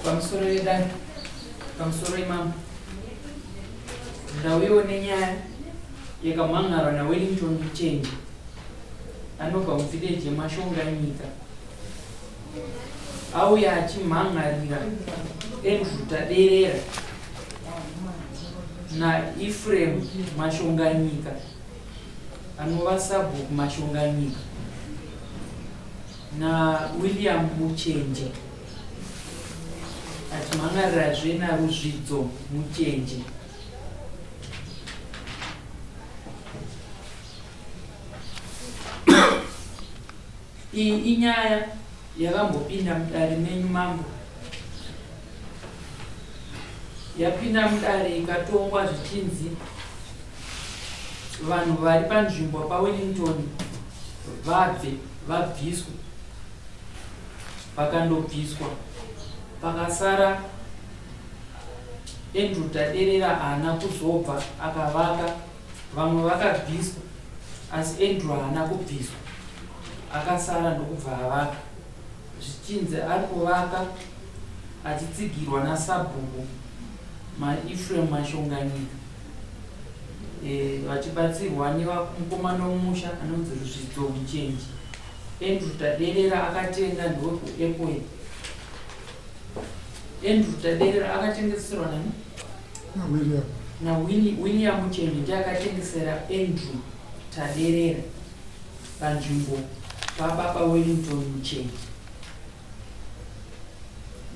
pamusoro yedani pamusoro imam ndauyewo nenyaya yakamhangarwa naWellington Muchenji anobva muvhileji yeMashonga nyika auya achimhangarira Andrew Taderera naEphraim Mashonga nyika anova sabhuku Mashonga nyika naWilliam Muchenji achimhangarirazve naRuzvidzo Muchenji. Iyi inyaya yakambopinda mudare menyu mambo, yapinda mudare ikatongwa zvichinzi vanhu vari panzvimbo paWellington vabviswa, vakandobviswa pakasara Andrew Taderera haana kuzobva akavaka, vamwe vakabviswa asi Andrew haana kubviswa akasara ndokubva avaka, zvichinzi ari kuvaka achitsigirwa nasabhuku maEphraim Mashonga nyika, vachibatsirwa nemukomana womusha anonzi Ruzvidzo Muchenji. Andrew Taderera akatenga ndokuEpway. Andrew Taderera akatengeserwa nani? William Muchenji ndiye akatengesera Andrew Taderera panzvimbo pababa Wellington Muchenji.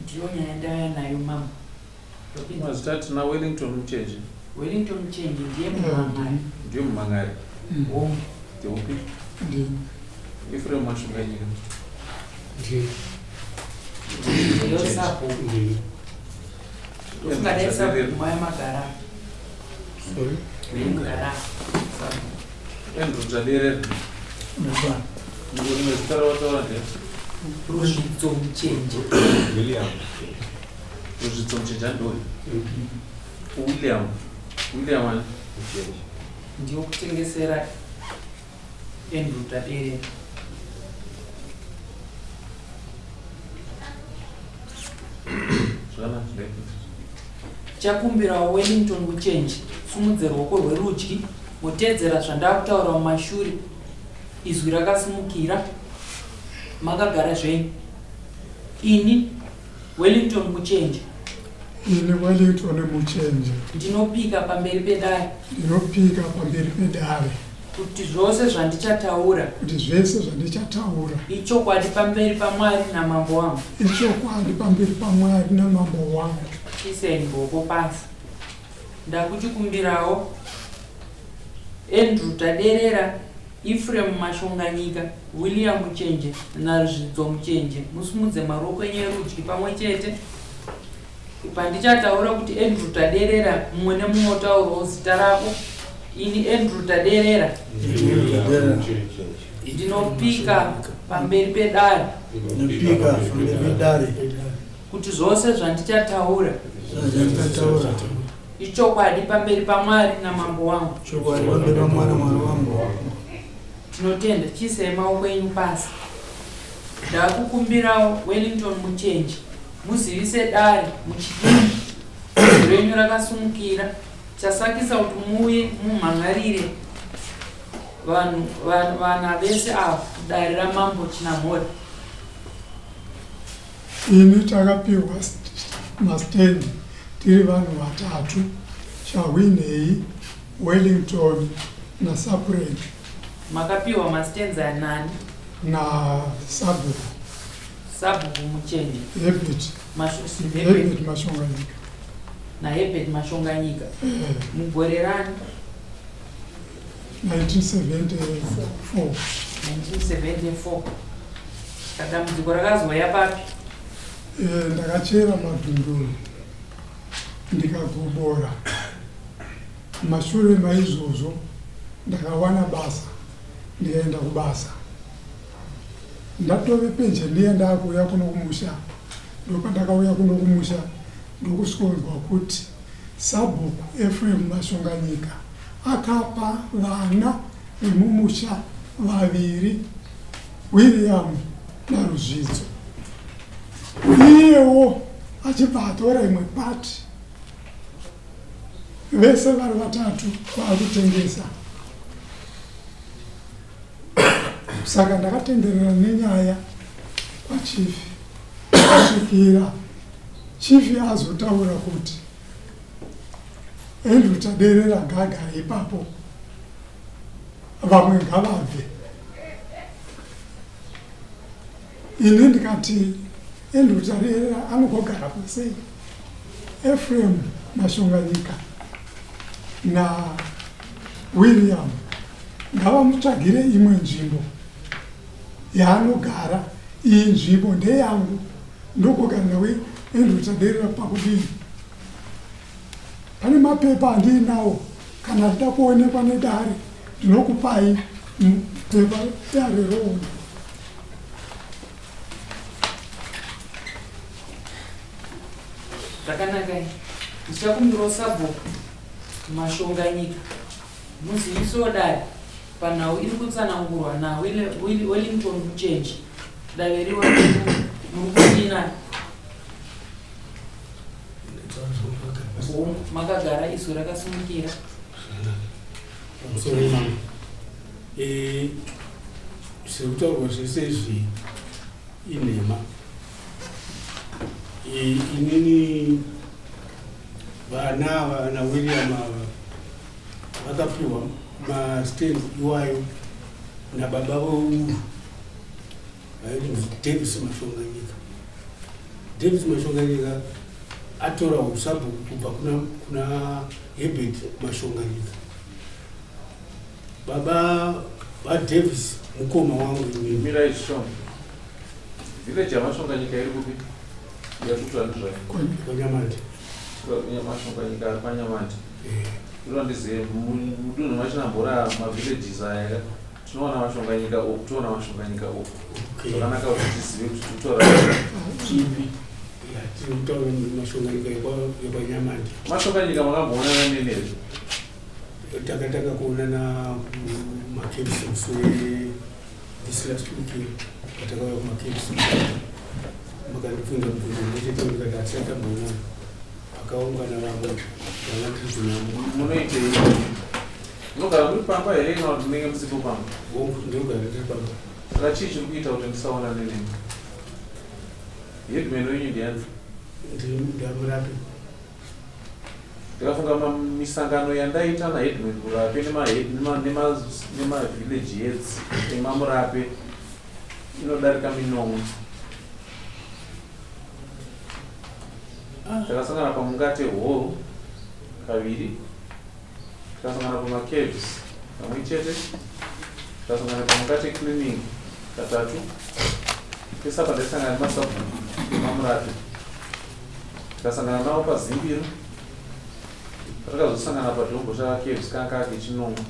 Ndiyo nyaya ndaya nayo mama. Mazitati na Wellington Muchenji. Wellington Muchenji ndiye mumhangari. Ndiye mumhangari. Wombi. Ndiye upi? Ndiye. Ephraim Mashonga nyika. Ndiye. Ndiyo sapo. Ndiye. Usingadai sapo kumaya magara. Sorry? Magara. Andrew Taderera. Ndaba. Ndiye zitara wataura ndiye. Ruzvidzo Muchenji. William. Ruzvidzo Muchenji andoi. William Muchenji. Ndiyo kutengesera Andrew Taderera. Chakumbirawo Wellington Muchenji simudze ruoko rwerudyi mutedzera zvandakutaura mumashure, izwi rakasimukira, makagara zvenyu. Ini Wellington Muchenji ndinopika pamberi pedare kuti zvose zvandichataura ichokwadi pamberi paMwari namambo wangu. Isei mboko pasi. Ndakuchikumbirawo Andrew Taderera, Ephraim Mashonga nyika, William Muchenji naRuzvidzo Muchenji musimudze maruoko enyu erudyi pamwe chete. Pandichataura kuti Andrew Taderera mumwe nemumwe otaurawo zita rako. Ini Andrew Taderera ndinopika pamberi pedare kuti zvose zvandichataura ichokwadi pamberi paMwari namambo wangu. Tinotenda, chiisei maoko enyu pasi. Ndakukumbirawo Wellington Muchenji muzivise dare muchidini, izwi renyu rakasimukira, chasakisa kuti muuye mumhangarire vana vese ava dare ramambo Chinamhore. Ini takapiwa mastendi tiri vanhu vatatu, Shawinei, Wellington naSupreme. Makapiwa mastenzi anani? Sabhuku Muchenji. Herbert Mashonga nyika. naHerbert Mashonga nyika. Mugore rani? 1974. Dambudziko rakazoya papi? Ndakachera madhunduru ndikagobora. Mashure maizvozvo ndakawana basa, ndikaenda kubasa. Ndatove penjeniya ndakuuya kuno kumusha. Ndopandakauya kuno kumusha ndokusvikonzwa kuti sabhuku Ephraim Mashonga nyika akapa vana vemumusha vaviri, William naRuzvidzo. Iyewo achibva atora imwe pati vese vari vatatu vaakutengesa. Saka ndakatenderera nenyaya kwachifi kusvikira chifi azotaura kuti Andrew Taderera ngagara ipapo, vamwe ngavabve. Ini ndikati Andrew Taderera anogogara kwesei, Ephraim Mashonganyika na William ngavamutsvagire imwe nzvimbo yaanogara. Iyi nzvimbo ndeyangu, ndogogara nawe Andrew Taderera pakudini. Pane mapepa andinawo, kana ndida kuonekwa nedare ndinokupai pepa dare roona. Zvakanaka, ndichakumbirawo Sabhuku Mashonganyika muziviso dare panhau iri kutsanangurwa naWellington Muchenji daveriwa murikudina makagara isu rakasimukira. Sekutaurwa zvese izvi inhema. Inini vana William ava vakapiwa mastand iwayo nababa vouru vainzi Davis Mashonganyika. Davis Mashonganyika atora Sabhuku kubva kuna Herbert Mashonganyika. Baba vaDavis mukoma wangu Mira Ishon. Village ya Mashonganyika iri kupi? Yakutandira Konyamandi. Mashonganyika Panyamandi. Ilo ndizive mudunhu machinambora mavillages aya tinoona Mashonganyika uku, toona Mashonganyika uku. Zvakanaka kuti tizive kuti tutora chipi. Tinotaura Mashonganyika yepaNyamandi. Mashonganyika makamboonana nenezi? Takatanga kuonana kumakepsi this last week. Takauya kumakepsi makandipfunza mubvunzo ndechete ndikatamboona akaungana vamwe vanatizvinamo. Munoitei? Munogara muri pamba here kana kuti munenge musipo pamba? Ndinogara ndiri pamba. Saka chii chiri kuita kuti ndisaona nenemi? Headman wenyu ndiani? Ndamurapi. Ndikafunga misangano yandaita naHeadman Murape nemavillage heads emamurape inodarika minomwe. Takasangana pamungate hall kaviri, takasangana pamacaves kamwe chete, takasangana pamungate cleaning katatu, pesa pandasangana nemasabhuku emamurape, takasangana nawo paZimbiro, takazosangana padhombo chakacaves kanga kechinomwe.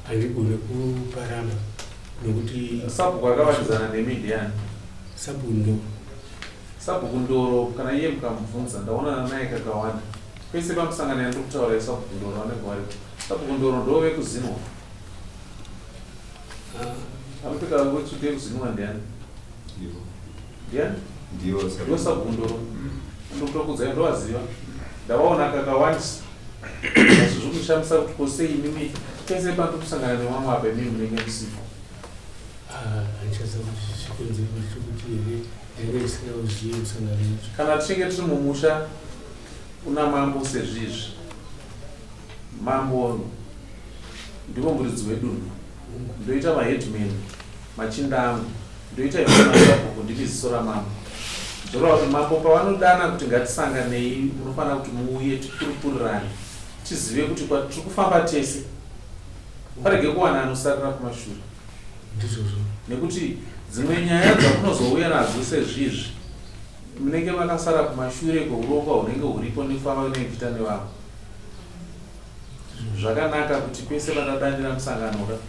Handigone kuparamba nokuti Sabhuku akavatidzana nemidiani. Sabhuku ndoro kana iye mukamubvunza ndaonana naye kakawanda. Pese pamusangano yandiri kutaura yeSabhuku ndoro vanenge varipo. Sabhuku ndoro ndove kuzinwa. Anopika wekuti kuzinwa ndiani? Ndiani? Ndiwo Sabhuku ndoro. Ndokutokudzai ndovaziva. Ndavaona kakawandisa. Asi zvokushamisa kuti kose inimi pese pandi kusangana nevamwe apa imimi munenge musipo. Kana tichinge tiri mumusha una mambo sezvizvi, mambo ndivo muridzi wedunhu, ndoita maheadman machinda angu, ndoita imasabhuku ndiri ziso ramambo. Zvoreva kuti mambo pavanodana kuti ngatisanganei munofanira kuti muuye tikurukurirane tizive kuti tiri kufamba tese, parege kuwana anosarira kumashure. Nekuti dzimwe nyaya dzamunozouya nadzo sezvizvi munenge makasara kumashure kweurongwa hunenge huripo nekufamba kunenge kuita nevamwe. Zvakanaka kuti pese patadanira musangano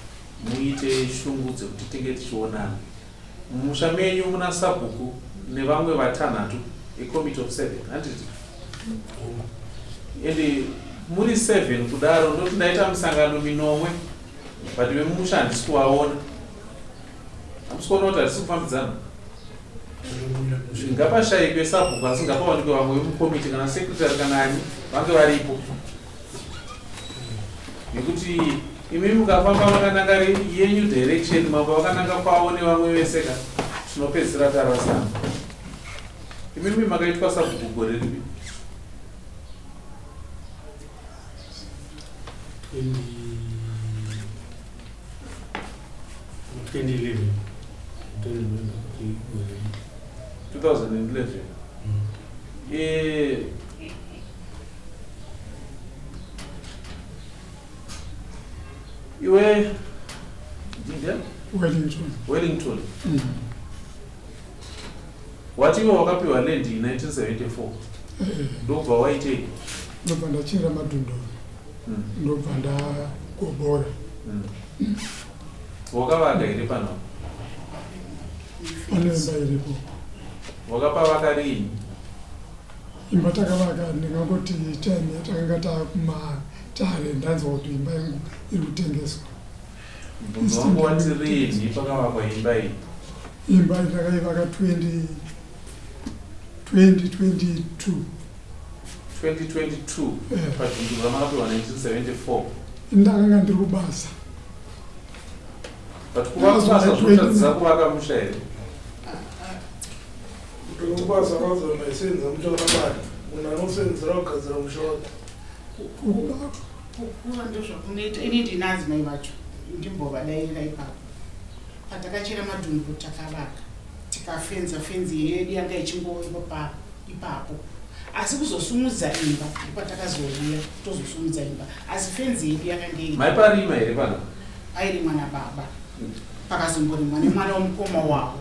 muite shungu dzekuti tinge tichionana. Mumusha menyu muna Sabhuku nevamwe vatanhatu eCommittee of 7 handiti, ende muri 7 kudaro ndoti ndaita musangano minomwe but vemumusha handisi kuvaona. Hamusi kuona kuti hatisi kufambidzana. ngapashayikwe sabhuku asi ngapawanikwe vamwe vemukomiti kana sekretary kana ani vange varipo, nekuti imi mukafamba makananga yenyu direction mamba vakananga kwavo nevamwe vese ka tinopedzisira tarasana. Imi makaitwa sabhuku gore ripi? 2011. 2011. Iwe Wellington. Watiwe wakapiwa land in 1974. Ndobva waitei? Ndobva ndachingira madhunduru. Ndobva ndagobora. Wakavaka iri pano? Pane imba iripo. Wakapavaka rini? Imba takavaka ndingangoti time yatakanga takumatare ndanzwa kuti imba yangu iri kutengeswa. Mubvunzo wangu wati rini pakavakwa imba iyi? Imba ndakaivaka 2022. 2022 padhunduru ramakapiwa 1974. Ndakanga ndiri kubasa. But kuvasa zvotadzisa kuvaka musha here? Kuti kubasa kwazona isenza musha wakabata. Munhu anosenzera kugadzira musha wake. Kuva ndozvakunoita. Ini ndinazi mai vacho ndimbovadairira ipapo. Patakachera madhunduru takavaka. Tikafenza fenzi yedu yanga ichingoipa ipapo. Asi kuzosumudza imba patakazouya tozosumudza imba. Asi fenzi yedu yakanga iri. Maiparima here pano? Airimwa nababa. Pakazomborimwa nemwana womukoma wavo.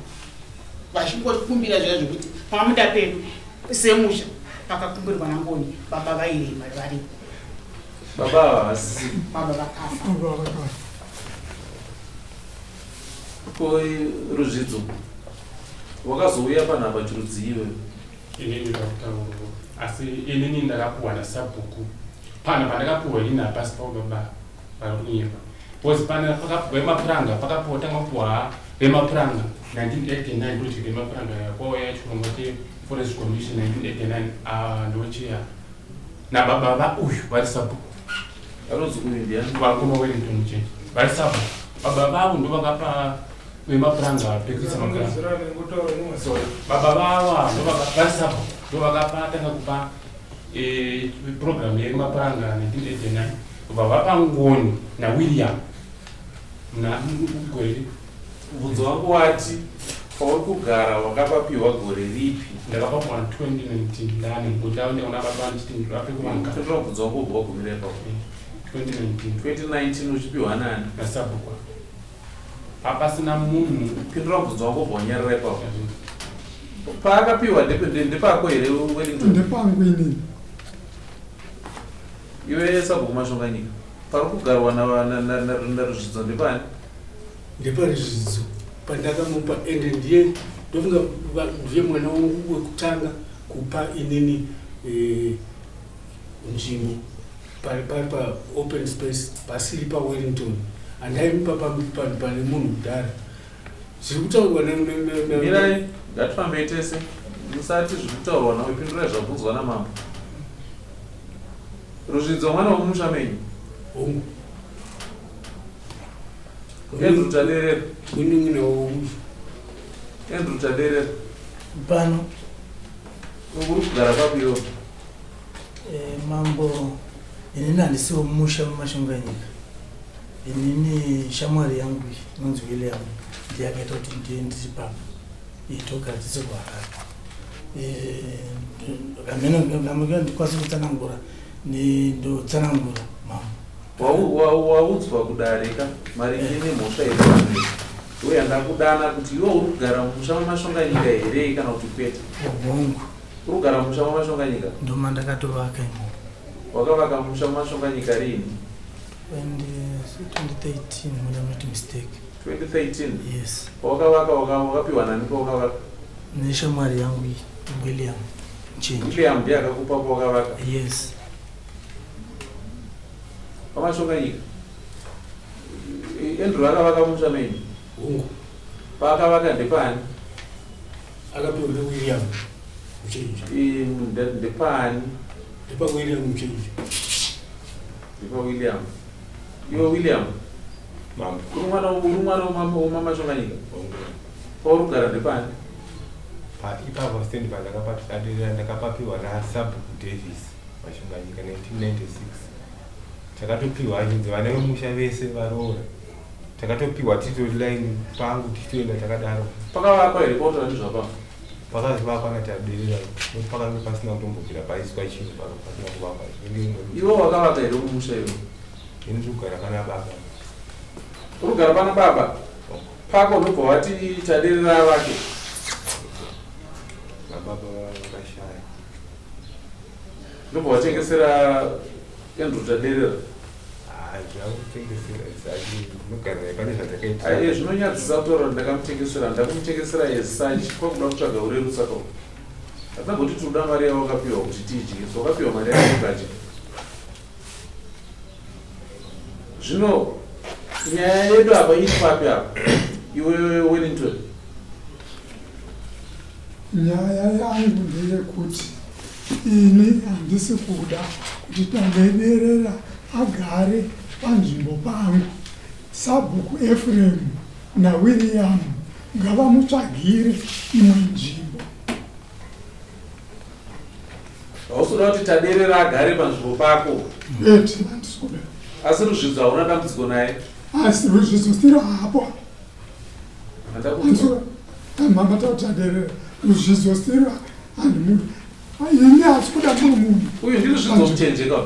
Vachingotikumbira zvaya zvokuti pamuda pedu semusha pakakumbirwa nangoni baba vairima varipo. Baba havasi? Baba vakafa. Ko Ruzvidzo wakazouya panhapa chirudziiwe? Inini ndakutaura asi inini ndakapuwa nasabhuku pana pandakapuwa ina pasi pababa varikunyemba because pana pakapuwa vemapuranga pakapuwa tangapuwa vemapuranga 1989 kuti vemapuranga yakwauya chirongwa cheforest commission 1989 ndocheya nababa vauyu vari sabhuku anonzi uyu ndiani? vakoma Wellington Muchenji vari sabhuku. Baba vavo ndo vakapa vemapuranga pekuisa mapuranga. So baba vava vari sabhuku ndo vakapatanga kupa program yemapuranga 1989 kubva vapa ngoni naWilliam gore. Mubvunzo wangu wati pauri kugara wakapapiwa gore ripi? Ndakapapiwa 2019 ndani kuti aondeona baba ndichiti ndirape kuvanga. Tinotora mubvunzo wangu ubva wagumira ipapo. 2019 uchipiwa nani? Nasabhuku. Hapasina munhu. Pindura mubvunzo wangu ubva wanyarira ipapo. Paakapiwa ndepako here Wellington? Ndepangu inini. Iwe Sabhuku Mashonganyika pari kugarwa naRuzvidzo ndepani? Ndeparuzvidzo pandakamupa ende ndiye ndofunga ndiye mwana wangu wekutanga kupa inini nzvimbo pari pa open space pasiri paWellington. Andaimupa pane munhu kudhara. Zviri kutaurwa mirai ngatifambei tese musati zviri kutaurwa nawe pindurai zvabvunzwa namambo. Ruzvidzo mwana womumusha menyu? hongu Andrew Taderera kuningina womusha. Andrew Taderera pano uri kugara papiwo? Mambo inini handisiwo musha mumashonganyika. Inini shamwari yangu inonzi William ndiyakaita kuti ndiye ndiri papa itogara tisigwarara. Kamene ndikwanisa kutsanangura ndotsanangura mambo. Waudzwa kudarika maringe nemhosva iri uye ndakudana kuti iwe uri kugara mumusha mamashonganyika here kana kuti kwete? Hongu. Uri kugara mumusha mamashonganyika? Ndoma ndakatovaka imo. Wakavaka mumusha mamashonganyika rini? 2013 when I made a mistake. 2013? Yes. Wakapiwa nani pawakavaka? Neshamwari yangu William Muchenji. William ndiye akakupa pawakavaka? Yes. Pamashonganyika? Andrew akavaka mumusha menyu? Hongu. Paakavaka ndepani? akapiwa neWilliam Muchenji. Ndepani? NdepaWilliam Muchenji. NdepaWilliam. Iwe William? Mambo. Uri mwana wamamashonganyika? Paurikugara ndepani? Ipapo stand ndakapapiwa naSabhuku Davis Mashonganyika 1996. Takatopiwa achinzi vana vemusha vese varoora. Takatopiwa title line pangu tichitoenda takadaro. Pakavakwa here pautora nezvapa? Pakazivakwa ngataderera pakanga pasina kutombobvira paiswa chinhu pasina kuvakwa. Iwe wakavaka here mumusha iwe? Ini ndikugara pana baba. Urikugara pana baba? Pako ndobva wati taderera vake? Baba vakashaya. Ndobva watengesera Andrew taderera? Zvinonyadzisa kutaura kuti ndakamutengesera yesachi kwakuda kutsvaga urerusa kwako. Hatina kuti tinoda mari yavo wakapiwa kuti tidye, so wakapiwa mari yako ukadya. Zvino nyaya yedu apa iri papi apa iwe Wellington? Nyaya yangu ndeyekuti ini handisi kuda kuti Tandederera agare panzvimbo pangu. Sabhuku Ephraim naWilliam ngavamutsvagire imwe nzvimbo. Hausoda kuti Tandederera agare panzvimbo pako? Eti handisi kuda. Asi Ruzvidzo hauna dambudziko naye? Asi Ruzvidzo stiro hapo. Handakudzwa. Mama Tandederera Ruzvidzo stiro handimuda. Ini hasi kuda munhu. Uyu ndi Ruzvidzo muchenjeka.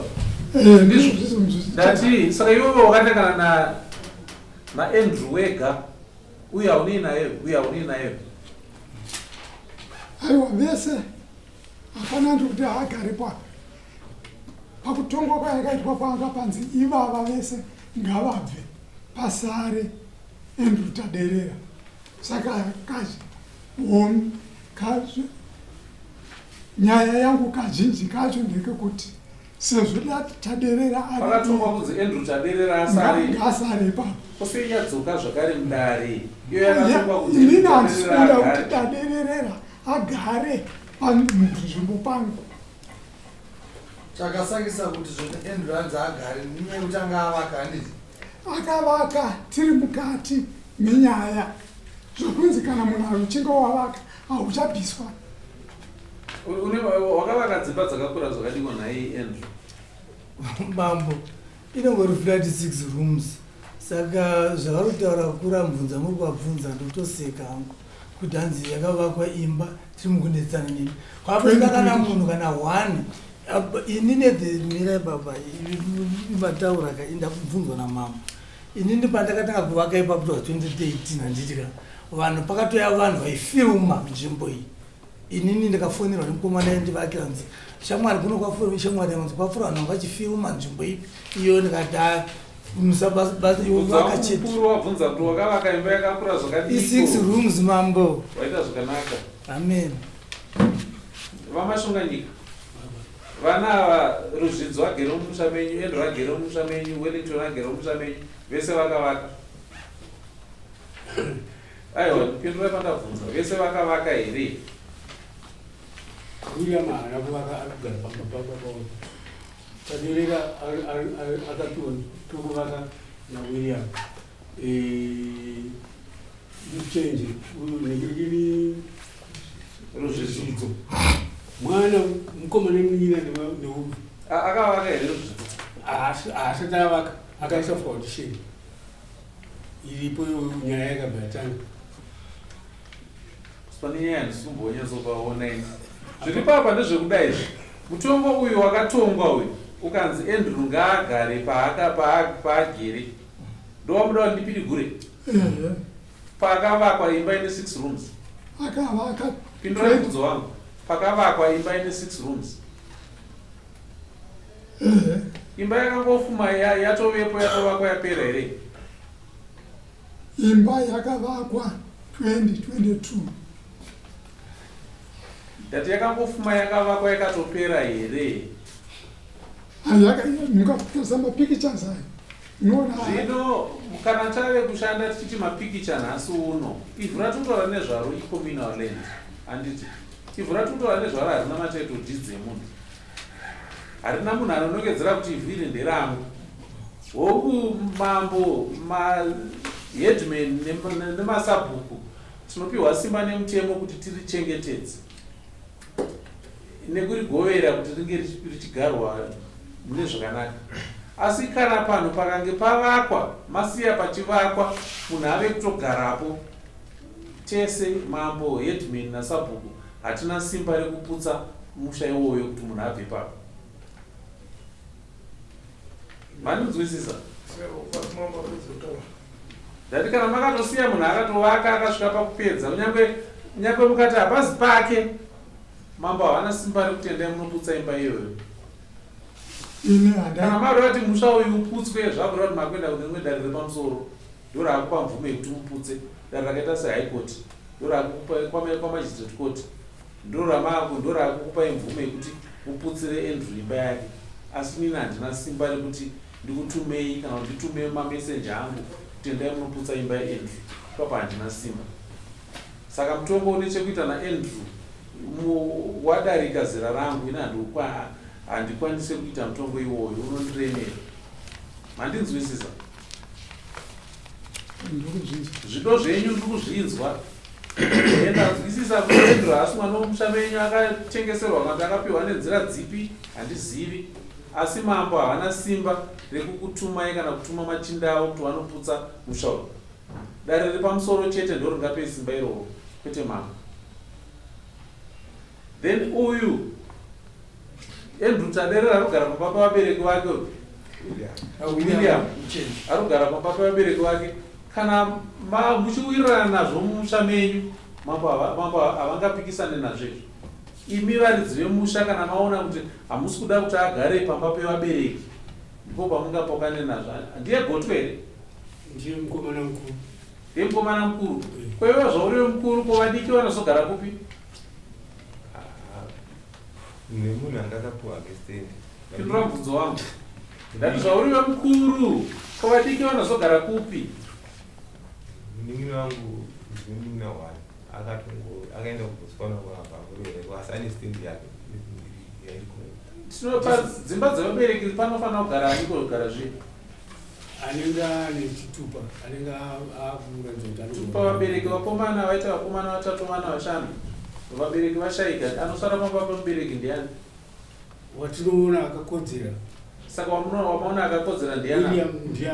Ndati saka iwe wakatangana na Andrew wega uyu haunei naye, uyu haunei naye. Aiwa vese hapana kuti agare pakutongwa kwayakaitwa panga panzi ivava vese ngavabve pasare Andrew Tandederera. Saka nyaya yangu kazhinji kacho ndekekuti sezvo Tandederera pakatongwa kunzi Andrew Tandederera asare ipapo kusiyadzoka zvakare mudare iyo yakatongwa kunzi inini handisikuda kuti Tandederera agare panzvimbo pangu. Chakasakisa kuti zvoti Andrew anzi agare ninyaya kuti anga avaka handiti? Akavaka tiri mukati menyaya zvokunzi kana munhu uchinge wavaka hauchabviswa. Wakavaka dzimba dzakakura zvakadikwa naye Andrew? Mambo inongori flat 6 rooms. Saka zvakarutaura kura mubvunza muri kwabvunza ndotoseka hangu kuti hanzi yakavakwa imba tiri mukundetsana nini. Kwapenda kana munhu kana 1 inini dhimira baba ibataura kainda kubvunzwa namama. Inini pandakatanga kuvaka ipapo 2013 handitika vanhu pakatoya vanhu vaifilma nzvimbo iyi. Inini ndikafonerwa nemukomana ndivakira nzi shamwari kuno kwafura shamwari yanzi kwafura vanhu vachifilma nzvimbo ipi iyo ndikati musabasa vakacheti wabvunza kuti wakavaka imba yakakura zvakadii? 6 rooms mambo. Waita zvakanaka. Amen. Vamashonganyika vana ava Ruzvidzo agere mumusha menyu, Andrew agere mumusha menyu, Wellington agere mumusha menyu, vese vakavaka? Aiwa, pindurai pandabvunza, vese vakavaka here? William haana kuvaka arikugara pamba. Tandederera akapiwa pekuvaka naWilliam Muchenji nekiri Ruzvidzo mwana mukomana munyina neuvi akavaka here Ruzvidzo? Haasati avaka, akaisa foundation iripo nyaya yakabva yatanga. Pane nyaya ndisimbonyatsopaona ini. Zviri papa ndezvekudai izvi. Mutongo uyu wakatongwa uyu ukanzi Andrew ngaagare paagere. Ndowamuda kuti ndipirigure? Pakavakwa imba ine 6 rooms. Akavaka. Pindura mubvunzo wangu. Pakavakwa imba ine 6 rooms. Imba yakangofuma yatovepo yatovakwa yapera here? Imba yakavakwa 2022. Ndati yakangofuma yakavakwa yakatopera here? Mungatarisa mapictures ayo. Zvino kana tave kushanda tichiti mapikicha nhasi uno ivhu ratondora nezvaro icommunal land handiti ivhu ratutora nezvaro harina matitle deeds emunhu, harina munhu anonongedzera kuti ivhu iri nderangu. Hoku mambo maheadman nemasabhuku tinopiwa simba nemutemo kuti tirichengetedze nekurigovera kuti ringe richigarwa mune zvakanaka. Asi kana panhu pakange pavakwa masiya pachivakwa munhu ave kutogarapo, tese mambo headman nasabhuku hatina simba rekuputsa musha iwoyo kuti munhu abve papo. Manonzwisisa? Ndati kana makatosiya munhu akatovaka akasvika pakupedza, kunyange mukati hapazi pake, mambo havana simba rekutendai munoputsa imba iyoyo. Kana mari kuti musha uyu uputswe zvakureva kuti makuenda kune rimwe dare repamusoro, ndo raakupa mvume yekuti muputse. Dare rakaita sehigh court, ndo raakupa kwamagistrate court, ndo raakukupai mvume yekuti muputsire Andrew imba yake. Asi nini handina simba rekuti ndikutumei kana kuti nditume mamesenja angu kutendai munoputsa imba yaAndrew. Papa handina simba. Saka mutongo une chekuita naAndrew wadarika zera rangu, ina handikwanise kuita mutongo iwoyo, unondiremera. Mandinzwisisa? Zvido zvenyu ndikuzvinzwa. Ndanzwisisa kuti Andrew haasi mwana womusha menyu akatengeserwa kana akapiwa nenzira dzipi handizivi. Asi mambo havana simba rekukutumai kana kutuma machinda avo kuti vanoputsa musha uyu. Dare repamusoro chete ndo ringape simba iroro, kwete mambo. Then uyu Andrew Tadera arikugara pamba pavabereki vake, William arikugara pamba pavabereki vake. Kana muchiwirirana nazvo mumusha menyu, mambo havangapikisane nazvezvo. Imi varidzi vemusha kana maona kuti hamusi kuda kuti agare pamba pevabereki, ndipo pamungapokane nazvo. Ndiye gotwe here? Ndiye mukomana mukuru. Ndiye mukomana mukuru. Kwaiva zvauriwe mukuru, kovadiki vanozogara kupi? Nemunhu angakapuwa ngestand. Pindura mubvunzo wangu. Ndati zvauriwe mukuru, kovadiki vanozogara kupi? Munin'ina wangu munin'ina wani akaenda kubotswana kwapa ane stand yake tinopa dzimba dzevabereki panofanira kugara aniko kugara zvii anenge ane chitupa, anenge akutupa vabereki vakomana vaita vakomana vatatu vana vashanu, vabereki vashaika, anosara pamba pamubereki ndiani? Watinoona akakodzera. Saka wamaona akakodzera ndiani? Ndiye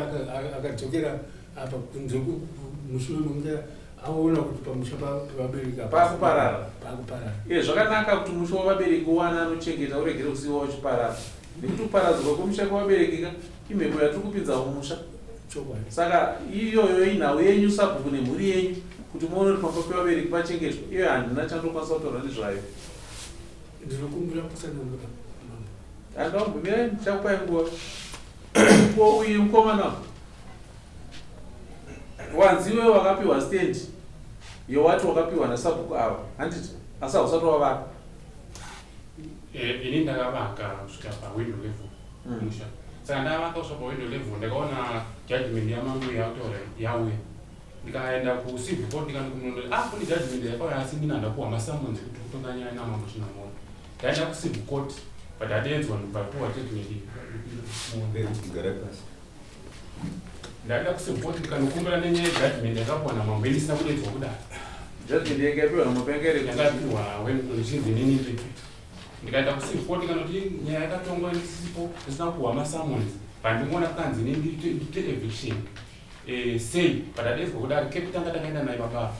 akadzokera apa kunze mushure mekunge aona kuti pamusha pavabereki pakuparara. Iye zvakanaka kuti musha wavabereki uwana anochengeta uregere kusiiwa uchiparara. Nekuti kuparadzwa kwomusha kwavabereki imhepo yatiri kupinza mumusha. Saka iyoyo inhau yenyu sabhuku nemhuri yenyu kuti muone kuti pamba pevabereki pachengetwa. Iyo handina chandokwanisa kutaura nezvayo. Ndinokumbira kusanangura. Andambumira ndichakupai nguva. Uyu mukomana wanziwe wakapiwa stand yowati wakapiwa nasabhuku ava handiti asi hausati wavaka. Ini ndakavaka kusvika pawindow level musha. Saka ndavaka kusvika pawindow level ndakaona judgment yamangu yakutaura yauya. Ndikaenda kucivil court ndikanokunondoa kune judgment yakauya asi ndina ndapuwa masamonzi kuti kutonganyanya namambo chinamono. Ndaenda kucivil court but hadenzwa ndapuwa judgment ndaenda kusipoti ndikanokumbira nenyaya yejudgment yakapuwa namambo endisina kudedzwa kudaro. Judgment yakapiwa namapengere yakapiwa wenchinzi nini. Ndikaenda kusipoti kanoti nyaya yakatongwa ndisipo ndisina kupuwa masamonzi pandingoona kanzi ndite eviction sei but hadedzwa kudaro. Captain takaenda naye papa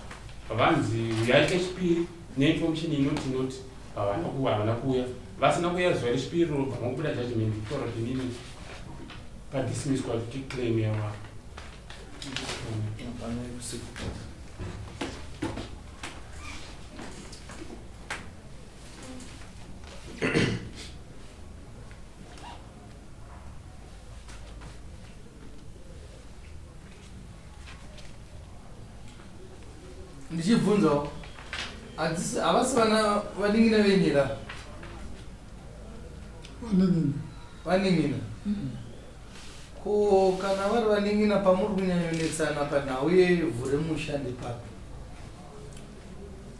vanzi uyai kechipiri neinformation inoti havana kuuya vasina kuuya zuva rechipiri robva makubuda judgment kutaura kuti nini padismisswa claim yava. Ndichibvunzawo havasi vana vaning'ina venyera vaning'ina ko kana vari vaning'ina pamuri kunyanyonetsana panhau yevhu remusha ndepapi?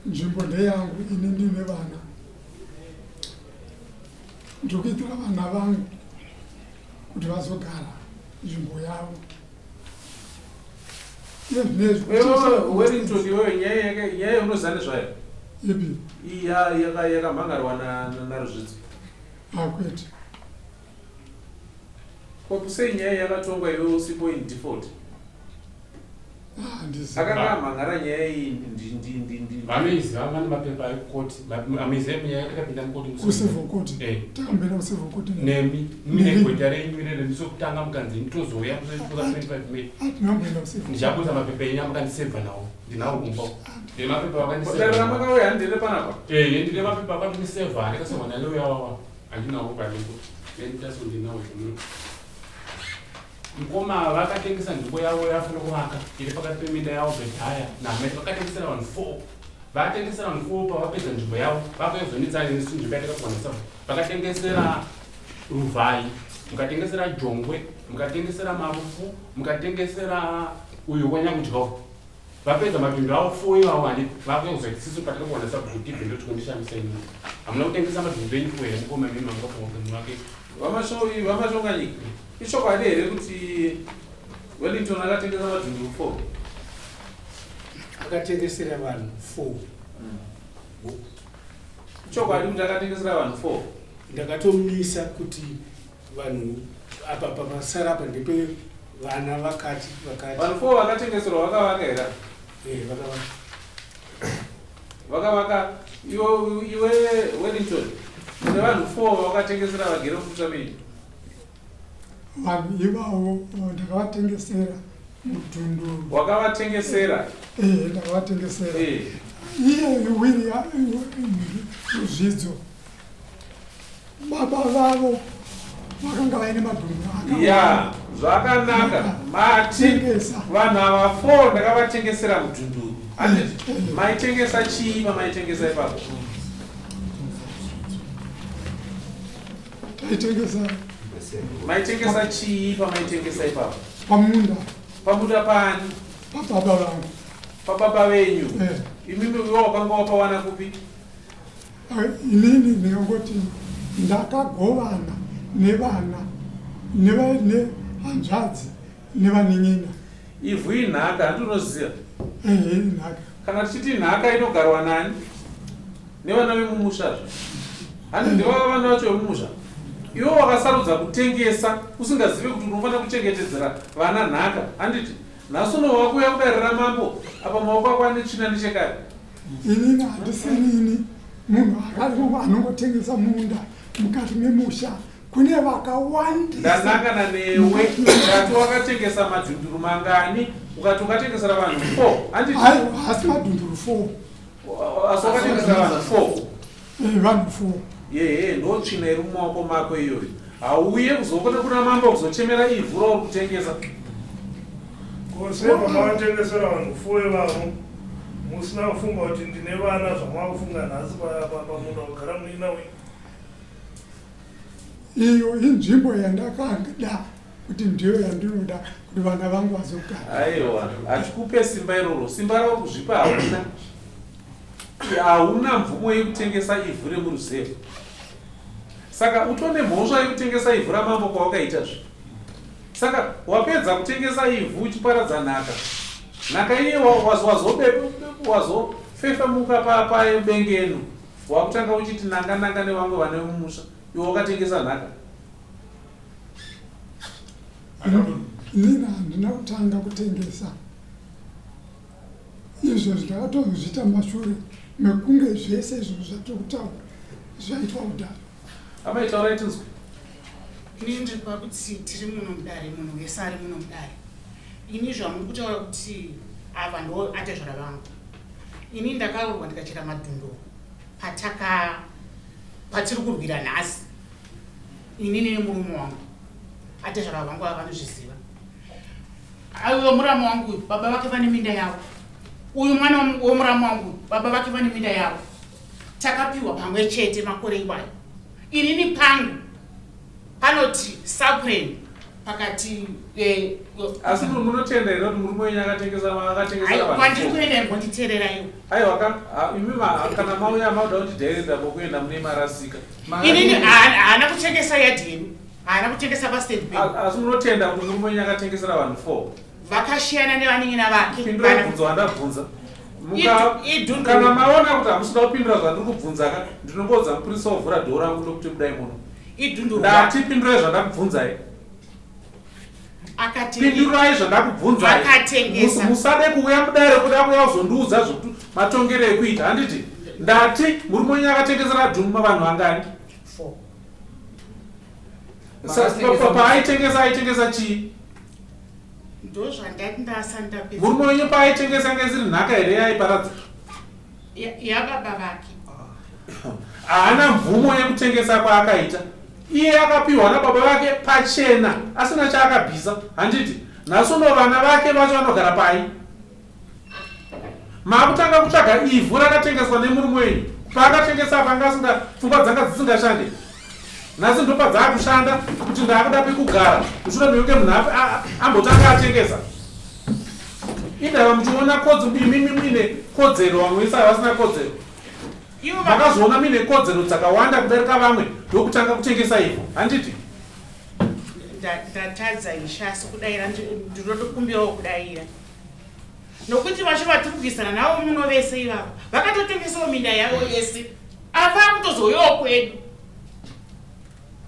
nzvimbo ndeyangu ini ndine vana ndikuitira vana vangu kuti vazogara nzvimbo yavo Wellington iwewe nyaya unozane zvayo ipi yakamhangarwa naruzvidzi akwete sei nyaya yakatongwa iwe usipo in default akanga amhangara nyaya iyi vanoiziva vane mapepa ekoti amiziva nyaya yakapinda mukoti kucivil court takambira kucivil court nemi minegweta renyu irere ndisokutanga mukanzi nditozouya kusa 25 May atinamboenda kucivil ndichabuza mapepa enyu amukandisevha nawo ndinawo kumba mapepa makauya ndire panapa ndine mapepa akandinisevha ndikasevha naloyawawa handinawo panengo nditaso ndinawo mukoma vakatengesa nzvimbo yavo yafuna kuvaka iri pakati peminda yavo bedhaya nameti vakatengesera vanhu 4 vatengesera vanhu 4 pavapedza nzvimbo yavo vakaizonitsaninisu nzvimbo yatakakwanisa vakatengesera Ruvai, mukatengesera Jongwe, mukatengesera Marufu, mukatengesera uyu Wanyakudyao. Vapedza mabindu avo 4 ivavo handi vakauzwa kuti sisi patakakwanisa kuti bhindo tikundishamisa ino hamuna kutengesa mabindu enyu here mukoma mimi mangapaopenyu wake vamashonganyika ichokwadi here kuti Wellington akatengesa mabindu 4 akatengesera vanhu 4 ichokwadi kuti akatengesera vanhu 4 ndakatomisa kuti vanhu apa pamasara apa ndepe vana vakati vanhu 4 vakatengeserwa vakavaka here vakavaka iwe Wellington ne vanhu 4 vakatengesera vagere mutsameni vanhu ivavo ndakavatengesera mutundu wakavatengesera ndakavatengesera iye wiri zvidzo baba vavo vakanga vaine mabhungu ya zvakanaka mati vanhu ava 4 ndakavatengesera mudhunduru anditi maitengesa chii pamaitengesa ipapo maitengesa chii pamaitengesa ipapo pamunda pani papaba vangu papaba venyu imimi wakanga wapawana kupi inini ndingangoti ndakagovana nevana nehanzvadzi nevanen'ina ivhu inhaka handinoziva inhaka kana tichiti nhaka inogarwa nani nevana vemumusha handi ndivava vana vacho vemumusha iwe wakasarudza kutengesa usingazivi kuti unofanira kuchengetedzera vana nhaka handiti nhasi unovakuya kudarira mambo apa maoko ako ane tsvina nechekare inini handisinini munhu anongotengesa munda mukati memusha kune vakawandisa ndanangana newe ukati wakatengesa madhunduru mangani ukati ukatengesera vanhu 4 handiti hasi madhunduru 4 asi wakatengesera vanhu 4 vanhu 4 ndotsvina iri mumaoko mako iyoyo hauye kuzokona kuna mambo kuzochemera ivhu rauri kutengesa kose pamavatengesera vanhu 4 ivavo musina kufunga kuti ndine vana zvamavakufunga nhasi pamunda kugara muina wenyu iyo inzvimbo yandakada kuti ndiyo yandinoda kuti vana vangu vazogara aiwa hatikupe simba iroro simba ravo kuzvipa hauna hauna mvumo yekutengesa ivhu remuruzevha saka utone mhosva yekutengesa ivhu ramambo kwawakaitazve saka wapedza kutengesa ivhu uchiparadza nhaka iye wazofefamuka pabengeno wakutanga uchiti nanga nevamwe vane mumusha iwe wakatengesa nhaka inini handina kutanga kutengesa izvo ndakatozvita mashure mekunge zvese izvo zvatokutaura zvaitwa kudhara amaitaura itinzwi ini ndiri pakuti tiri muno mudare munhu wese ari muno mudare ini zvamuri kutaura kuti ava ndo atezvara vangu ini ndakaurwa ndikachera madhundo patiri kurwira nhasi inini nemurume wangu atezvara vangu ava vanozviziva aiwe murama wangu uyu baba vake vane minda yavo uyu mwana womurama wangu uyu baba vake vane minda yavo takapiwa pamwe chete makore iwayo inini pangu panoti sapren pakati asi munotenda here kuti murume wenyu akatengesa kwandiri kuenda ngonditeerera iwo aiwa kana mauya mauda kuti dhairenda pokuenda mune marasika inini haana kutengesa yadhi yenu haana kutengesa pastate bank asi munotenda kuti murume wenyu akatengesera vanhu 4 vakashiyana nevaning'ina vake pindura bvunzo wandabvunza kana maona kuti hamusida kupindura zvandiri kubvunza ka ndinombodza mupurisa wovhura dhoo rangu ndokuti budai muno ndati pindurai zvandakubvunzai pindurai zvandakubvunzai musade kuuya mudare kuti akuya kuzondiudza zvokuti matongero ekuita handiti ndati murume wenyu akatengesera dhuma vanhu vangani paaitengesa chii ndozvandati ndasandapedza murume wenyu paaitengesa ngeziri nhaka here yaiparadza yababa vake haana mvumo yekutengesa kwaakaita iye akapiwa nababa vake pachena asina chaakabvisa handiti nhasi uno vana vake vacho vanogara pai maakutanga kutsvaga ivhu rakatengeswa nemurume wenyu paakatengesa panga pfungwa dzanga dzisingashande nhasi ndopa dzaakushanda kuti ndaakuda pekugara mushure meuke munhu ambotanga atengesa indava muchiona imimi muine kodzero vamwe isa vasina kodzero makazoona muine kodzero dzakawanda kudarika vamwe ndokutanga kutengesa ivhu handiti ndatadza ishasi kudayira ndinotokumbirawo kudayira nokuti vacho vatiri kurwisana navo muno vese ivavo vakatotengesawo minda yavo yese ava kutozoyawo kwedu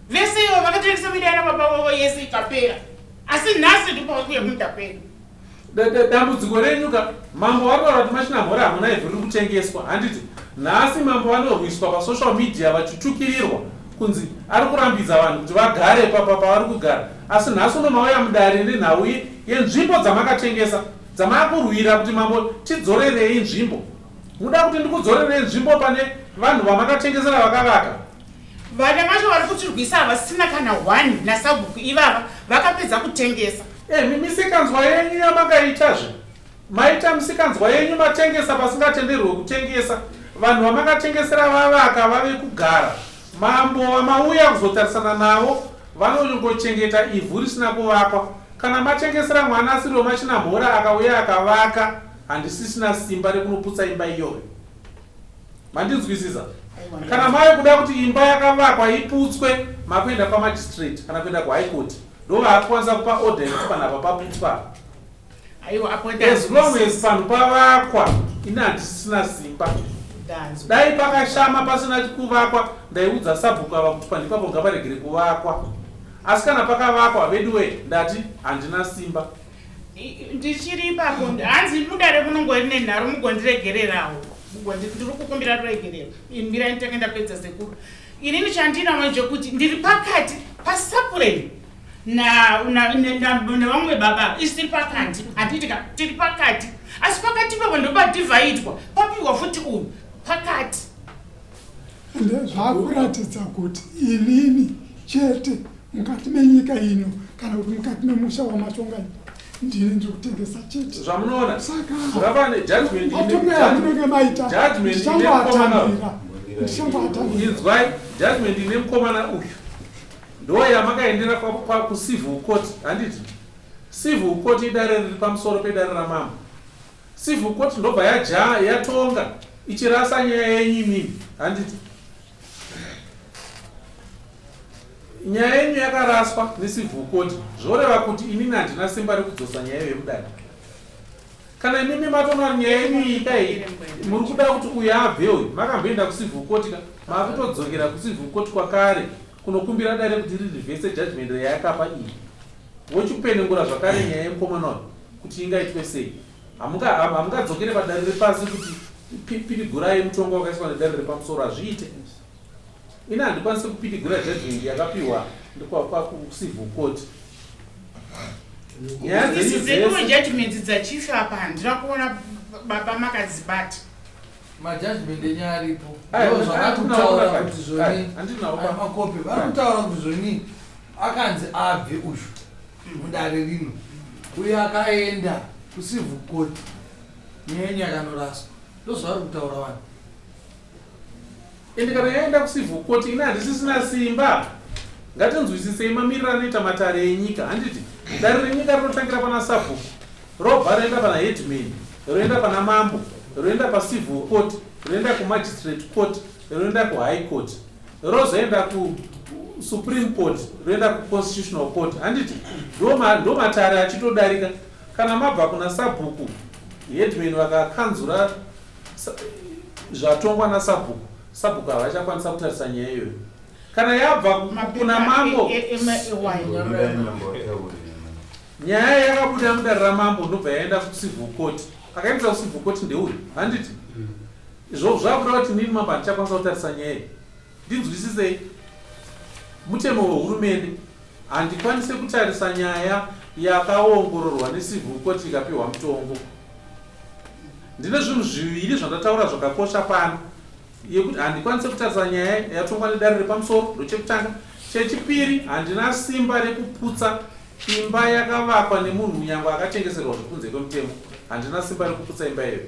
vese ivo vakatengesa minda yanababa vavo yese ikapera asi nhasi ndipaukuya munda kwedu dambudziko renyuka mambo varitaura kuti machina mhora hamuna ivhu riri kutengeswa handiti nhasi mambo vanorwiswa pasocial media vachitukirirwa kunzi ari kurambidza vanhu kuti vagare pavari kugara asi nhasi uno mauya mudare nenhau yenzvimbo dzamakatengesa dzamakurwira kuti mambo tidzorerei nzvimbo muda kuti ndikudzorerei nzvimbo pane vanhu vamakatengesera vakavaka vana vacho vari kutirwisa havasina kana 1 nasabhuku ivava vakapedza kutengesa misikanzwa yenyu yamakaitazve maita misikanzwa yenyu matengesa pasingatenderwe kutengesa vanhu vamakatengesera vavaka vave kugara mambo vamauya kuzotarisana navo vanongochengeta ivhu risina kuvakwa kana matengesera mwana asiriwo machina mhora akauya akavaka handisisina simba rekunoputsa imba iyoyo mandinzwisisa kana mave kuda kuti imba yakavakwa iputswe makuenda pamagistrate kana kuenda kuhigh court ndovaakukwanisa kupa order kuti panapa paputswa as long as panhu pavakwa ine handisisina simba dai pakashama pasina kuvakwa ndaiudza sabhuku ava kuti pandipapo ngaparegere kuvakwa asi kana pakavakwa veduwe ndati handina simba ndichiri ipapo hanzi mudare munongori nenharo mugondiregererawo ndiri kukumbira toregerera mirai nditenge ndapedza sekuru inini chandinamo ndechekuti ndiri pakati pasapureni nevamwe baba isiri pakati handiitika tiri pakati asi pakati papo ndopadhivhaidwa papiwa futi uyu pakati zvakuratidza kuti inini chete mukati menyika ino kana kuti mukati memusha wamashongani ndini ndiri kutengesa chete zvamunoona saka atongeamunenge maita ndichangoatambira inzwai judgment ine mukomana uyu ndo yamakaendera kucivil court handiti civil court idare riri pamusoro pedare ramambo civil court ndobva yatonga ichirasa nyaya yenyu imini handiti nyaya yenyu yakaraswa necivil court zvoreva kuti inini handina simba rekudzosa nyaya yemudare kana imimi matona nyaya yenyu ika iyi muri kuda kuti uyu abve uyu makamboenda kucivil court ka makutodzokera kucivil court kwakare kunokumbira dare kuti ririvhese judgment yayakapa iyi vochipenengura zvakare nyaya yemukomana uyu kuti ingaitwe sei hamungadzokere padare repasi kuti pidigura yemutongo wakaiswa nedare repamusoro hazviite ine handikwanisi kupidigura judgment yakapiwa kucivil court dzimwe judgment dzachifa apa handina kuona baba makadzibata majudgment enye aripo zvakakutaura kuti zvoni makopi varikutaura kuti zvoni akanzi abve uyu mudare rino uye akaenda kucivil court nyaya yenyu yakanoraswa ndozvavari kutaura vanhu ende kana yaenda kucivil court ine handisisina simba ngatinzwisisei mamiriro anoita matare enyika handiti dare renyika rinotangira pana sabhuku robva roenda pana headman roenda pana mambo roenda pacivil court, roenda kumagistrate court, roenda kuhigh court, rozoenda kusupreme court, roenda kuconstitutional court. Handiti ndo matare achitodarika. Kana mabva kuna sabhuku, headman vakakanzura zvatongwa nasabhuku, sabhuku havachakwanisa kutarisa nyaya iyoyo. Kana yabva kuna mambo, nyaya yakabuda mudare ramambo ndobva yaenda kucivil court. Akaendesa kucivil court ndeuyu. Handiti zvakuda kuti nini mambo handichakwanisa kutarisa nyaya. Ndinzwisisei, mutemo wehurumende handikwanise kutarisa nyaya yakaongororwa necivil court ikapiwa mutongo. Ndine zvinhu zviviri zvandataura zvakakosha pano, yekuti handikwanise kutarisa nyaya yatongwa nedare repamusoro, ndochekutanga. Chechipiri, handina simba rekuputsa imba yakavakwa nemunhu nyangwe akatengeserwa zvekunze kwemutemo. Handina simba rekuputsa imba iyoyo.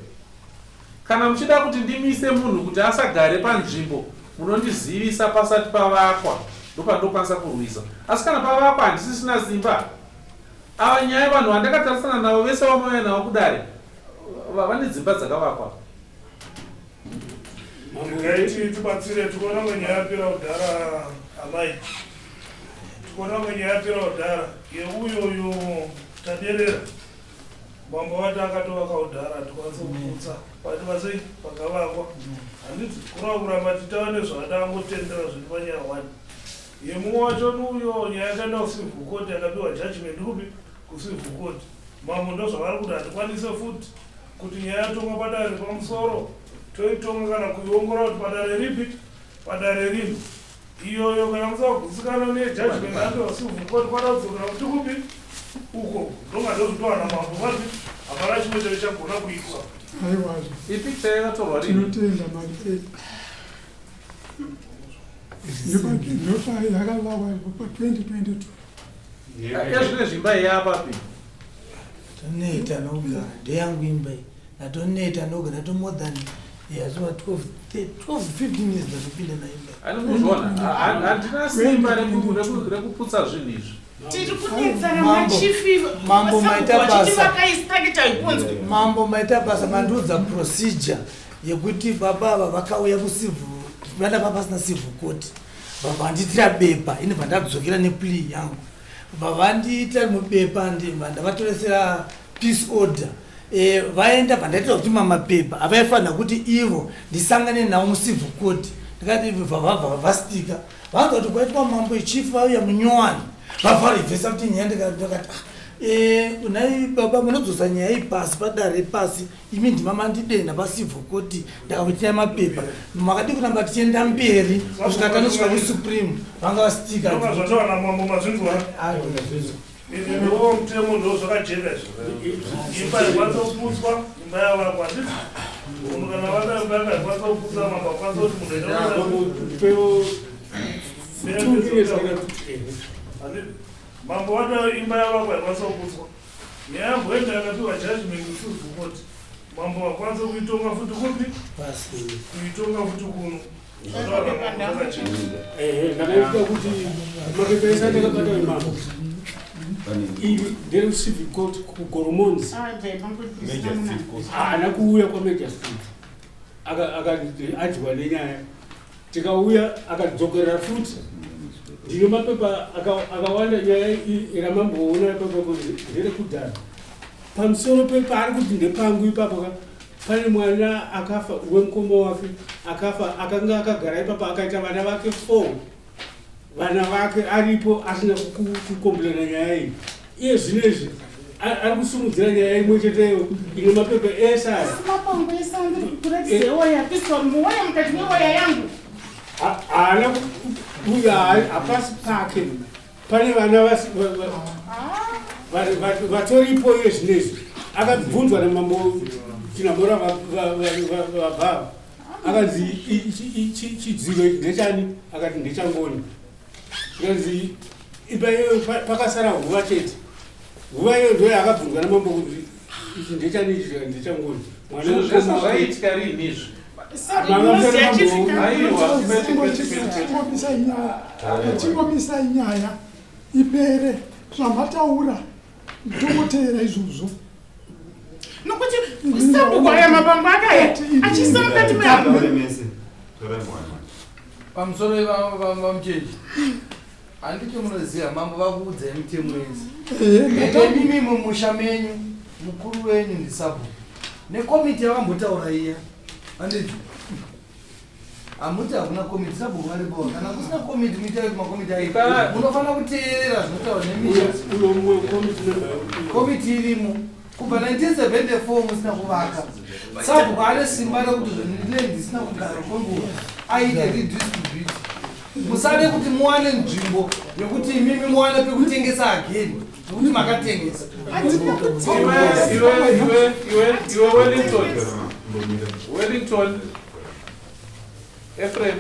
Kana muchida kuti ndimise munhu kuti asagare panzvimbo, munondizivisa pasati pavakwa, ndopandokwanisa kurwisa. Asi kana pavakwa handisisina simba, ava nyaya vanhu vandakatarisana navo vese vamauya navo kudare vane dzimba dzakavakwa. Ndingaiti tibatsire tikuona mwenyaya yapera kudhara amai. Tikuona mwenyaya yapera kudhara yeuyoyo taderera. Mambo wati akatovaka kudhara tikwanise kuputsa. Pati pasei pakavakwa. Handiti kurava kuramba titaura nezvada angotendera zviri panyaya 1. Yemumwe wacho nuyo nyaya yakaenda kucivil court yakapiwa judgment rupi kucivil court. Mambo ndozvavari kuti hatikwanise futi kuti nyaya yatongwa padare repamusoro toitonga kana kuiongorora kuti padare ripi padare rino. Iyoyo kana musagutsikana nejudgment yapiwa civil court kwada kudzokera kuti kupi uko ndonga ndozvitowana mambo vati hapana chimwe chaive chagona kuitwa. Aiwazvo. Ipicha yakatorwa rini? Tinotenda mari ndopa yakavakwa pa2022. Ezvine zvimba yapapi? Toneta nogara ndeyangu imba iyi. Natoneta nogara to more than 12 15 years ndatopinda naimba. Ani kuzvona handina simba rekuputsa zvinhu izvi. Mambo maita basa mandiudza procedure yekuti baba ava vakauya kucivil, vana papasina civil court, vavandiitira bepa ini vandadzokera neplea yangu, vavandiita mubepa ndavatoresera peace order. Vaenda vandaita kuti mamapepa avaifanira kuti ivo ndisangane navo mucivil court. Ndikati vavastika vanza kuti kwaitwa mambo echifu auya munyowani vafarivhesa kuti nyaya ndikati unai baba munodzosa nyaya ipasi padare pasi, imi ndimamandidena pacivil court ndakakuitai mapepa makadi kuramba tichienda mberi kusvika tanosvika kusupreme vanga vastika. Zvatowana mambo mazvinzwa iwo mutemo ndo zvakajeka izvo. Imba ikwanisa kuputswa, imba yavakwa handiti munhu kana vana imba yakakwanisa kuputsa mambo akwanisa kuti munhu mambo wata imba yavakwa ikwanisa kuputswa. Nyaya yamboenda yakapiwa judgment kucivil court, mambo akwanisa kuitonga futi kupi kuitonga futi kuno. Ndakaita kuti mapepa ese andakabata emambo ivi ndere kucivil court kugoromonzi haana kuuya kwamajor street adyiwa nenyaya, tikauya akadzokerera futi. Ndine mapepa akawanda nyaya ramamboona ipapo ndere kudhara pamusoro pepaari kuti ndepangu ipapo pane mwana akafa wemukoma wake akafa, akanga akagara ipapo akaita vana vake 4, vana vake aripo asina kukomblena nyaya iyi. Iye zvinezvi ari kusumudzira nyaya imwe cheteyo ine mapepa ese aya. Haana kuuya hapasi pake, pane vana vatoripo iye zvinezvi. Akabvunzwa namambo chinamora vabhava akanzi chidziro ndechani, akati ndechangoni. Akanzi imba iyoyo pakasara huva chete, huva iyoyo ndoyo akabvunzwa namambo kuti ichi ndechani ichi ndechangoni. Mwana zvaitika rini izvi? Tingomisa inyaya ipere zvamataura ndokotera izvozvo. nokuti sabhuku aya mabambo akaya achisa mukati pamusoro vamchenji handiti munoziva mambo vakuudzai mitemo yese emimi mumusha menyu mukuru wenyu ndisabhuku nekomiti yakambotaura iya handiti hamuti hakuna komiti sabhuku varipo kana kusina komiti muitai kuti makomiti aipo munofanira kuteerera zvinotaura nemisha komiti irimo kubva 1974 musina kuvaka sabhuku ane simba rekuti zvenile ndisina kugara kwenguva aite redistribute musade kuti muwane nzvimbo yekuti imimi muwane pekutengesa ageni nokuti makatengesa iwe Wellington Ephraim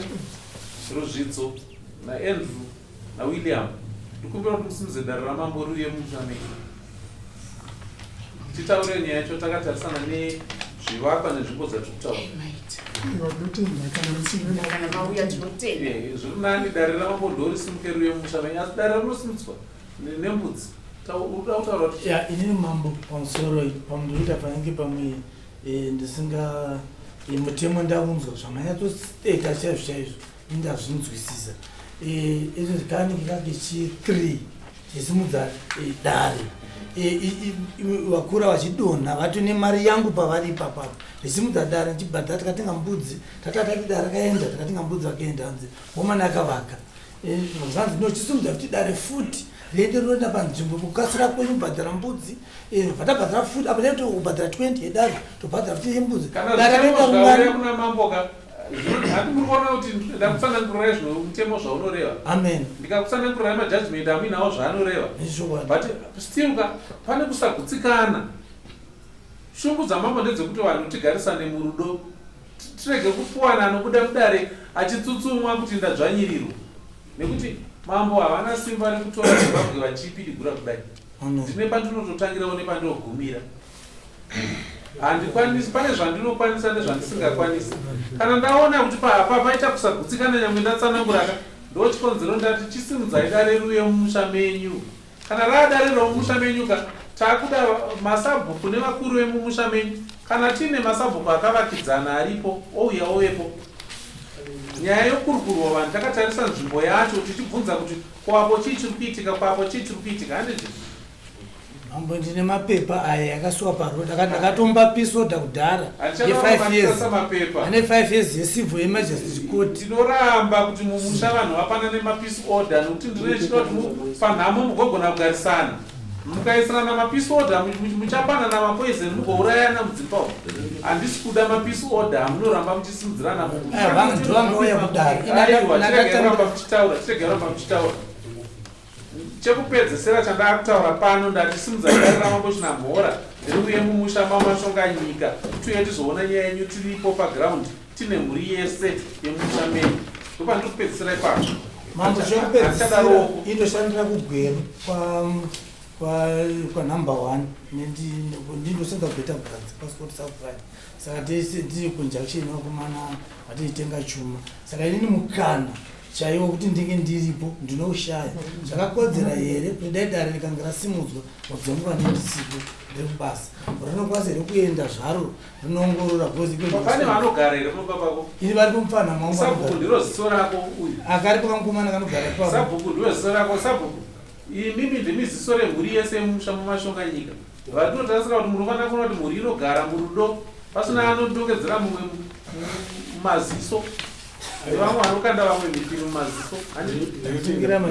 Rozvitso naAndrew naWilliam ndikumbira kuti musimudze dare ramambo riuye mumushameni titaure nyaya yacho takatarisana nezvivakwa nenzvimbo dzatikutaura zviri nani dare ramambo ndorisimuke riuye mumushameni asi dare rinosimudzwa nembudzi uda kutaura kuti inini mambo pamusoro pamundorita panenge pamwe ndisinga mutemo ndaunzwa zvamanyatositeka chaizvo chaizvo indazvinzwisisa izvo zvikanike kakechi 3 chisimudza dare vakura vachidonha vatone mari yangu pavari ipapapo zvisimudza dare chibhadha takatenga mbudzi tatatati dare kaenda takatenga mbudzi vakaenda hanzi womana akavaka zvanzi nochisimudza kuti dare futi riende roenda panzvimbo kukasira kwenyu bhadhara mbudzi vatabhadhara futi apo taito kubhadhara 20 yedare tobhadhara futi yembudzi kuna mamboka handi muri kuona kuti ndakusanangurira zvino mutemo zvaunoreva amen ndikakusanangurira majudgment amuinawo zvaanoreva but still pane kusagutsikana shungu dzamambo ndedzekuti vanhu tigarisane murudo tirege kupuwana anobuda mudare achitsutsumwa kuti ndadzvanyirirwa nekuti mambo havana simba rekutora zimbabwe vachipidigura kudai ndine pandinototangirawo nepandinogumira handikwanisi pane zvandinokwanisa nezvandisingakwanisi kana ndaona kuti paita kusagutsikana nyamwe ndatsananguraka ndochikonzero ndati chisimudzai dare riuye mumusha menyu kana radarirawo mumusha menyuka takuda masabhuku nevakuru vemumusha menyu kana tiine masabhuku akavakidzana aripo ouya owepo nyaya yokurukurwa vanhu takatarisa nzvimbo yacho tichibvunza kuti kwapo chii chiri kuitika kwapo chii chiri kuitika handizvo mambo ndine mapepa aya yakasuwa paroad ndakatomba pisoda kudhara ye5 years ane 5 years yesivho yemajesty court tinoramba kuti mumusha vanhu vapana nemapisi order nokuti ndinechida kuti panhamo mugogona kugarisana mukaisirana mapisi order muchapanana mapoison mugourayana mudzimba umu handisi kuda mapisi order amunoramba muchisimudzirana vantu vangauya kudhara tiregeramba muchitaura chekupedzesera chandakutaura pano ndati simudzai dare ramambo china mhora riuye mumusha mamashonga nyika tuye tizoona nyaya yenyu tiripo paground tine mhuri yese yemusha menyu ndopandiri kupedzisira ipapo mambo zvekupedzisira indoshandira kugweru kwanumber 1 ndindosenza kubeta bradzi passport supply saka tiri conjunction wakumana vatiitenga chuma saka inini mukana chaiwo kuti ndinge ndiripo ndinoshaya zvakakodzera here kuti dai dare rikange rasimudzwa mudzonguva nendisipo rekubasa rinokwanisa here kuenda zvaro rinoongorora pane vanogara here kunopa pako ini vari kumufana sabhuku ndiro ziso rako uyu akaripo kamukomana kanogara ipapo sabhuku ndiro ziso rako sabhuku imimi ndimi ziso remhuri yese yemusha mumashonga nyika vatinotarisira kuti munofanira kuona kuti mhuri inogara murudo pasina anodongedzera mumwe mumaziso vamwe vanokanda vamwe mipini mumaziso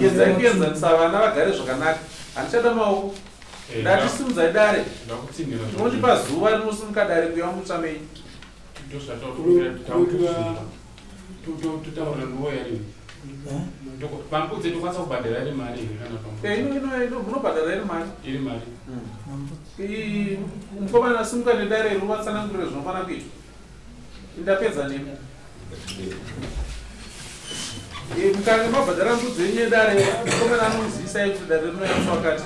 yedzai kuenzanisa vana vagare zvakanaka handichada maoko ndatisimudzai dare tinoti pazuva rinosimuka dare kuya mumusha menyu pampudzi tokwanisa kubhadhara iri mari munobhadhara iri mari mukomana simuka nedare rivatsanangurire zvinofanira kuitwa indapedza nemi mukange mabhadhara mbudzi yenyu yedare mukomana anomuzivisai kuti dare rinoyatswa kati